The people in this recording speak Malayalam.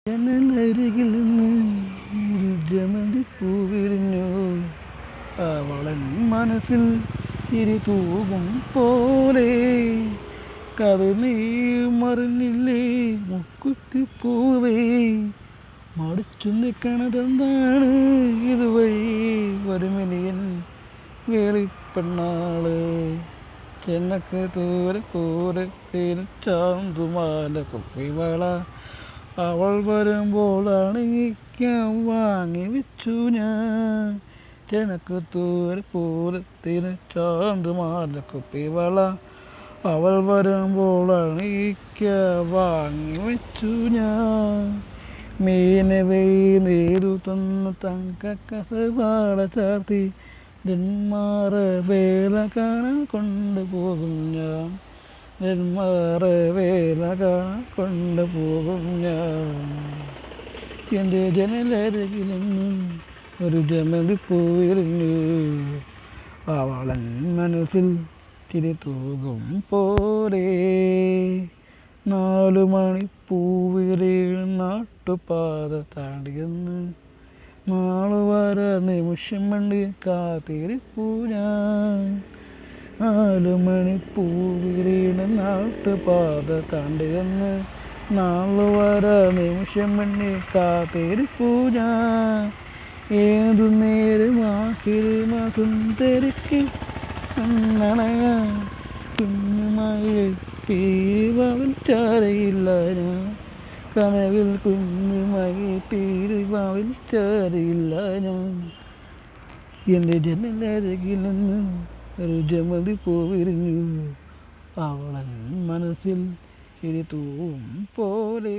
ജനലരികിൽ നിന്ന് ഒരു ജമന്തി പൂവിരിഞ്ഞു. അവളൻ മനസ്സിൽ ചിരി തൂകും പോലെ കഥ നീ മറിഞ്ഞില്ലേ മുക്കുത്തി പൂവേ. മടിച്ചു നിൽക്കണതെന്താണ് ഇതുവഴി വരുമിനിയൻ വേളിപ്പെണ്ണാള്. ചെന്നക്ക് ദൂരെ കൂരെ ചാന്തുമാല കുപ്പിവള അവൾ വരുമ്പോൾ അണിയിക്കാൻ വാങ്ങി വെച്ചു ഞാൻ. ചെനക്ക് ദൂരെ പൂരത്തിന് ചാന്തുമാല കുപ്പിവള അവൾ വരുമ്പോൾ അണിയിക്കാൻ വാങ്ങി വെച്ചു ഞാൻ. മീനവേ നേരു തന്നു തങ്കക്കസവാട ചാർത്തി നെന്മാറ വേല കാണാൻ കൊണ്ടുപോകും ഞാൻ. നെന്മാറ വേല കാണാൻ കൊണ്ടുപോകും ഞാൻ. എൻ്റെ ജനലരികിൽ നിന്നും ഒരു ജമന്തി പൂവിരിഞ്ഞു. അവളൻ മനസ്സിൽ ചിരി തൂകും പോലെ 4 മണിപ്പൂവിരിൽ നാട്ടുപാത താണ്ടിയെന്ന് നാള് വരെ നിമിഷം വേണ്ടി കാത്തിരിപ്പൂ ഞാൻ. 4 മണിപ്പൂവിരിൽ നാട്ടുപാത താണ്ടിയെന്ന് നാള് വരെ നിമിഷം വേണ്ടി കാത്തിരിപ്പൂ ഞാൻ. ഏതു നേരം ആഹിരിമ സുന്ദരിക്ക് കണ്ണണയാൻ കുഞ്ഞുമായി പീവാവിൽ ചാരയില്ല ഞാൻ. കനവിൽ കുഞ്ഞുമായി പീവാവിൽ ചാരയില്ല ഞാൻ. എൻ്റെ ജനലരികിൽ നിന്ന് ഒരു ജമന്തി പൂവിരിഞ്ഞു. അവളൻ മനസ്സിൽ ചിരി തൂവും പോലെ.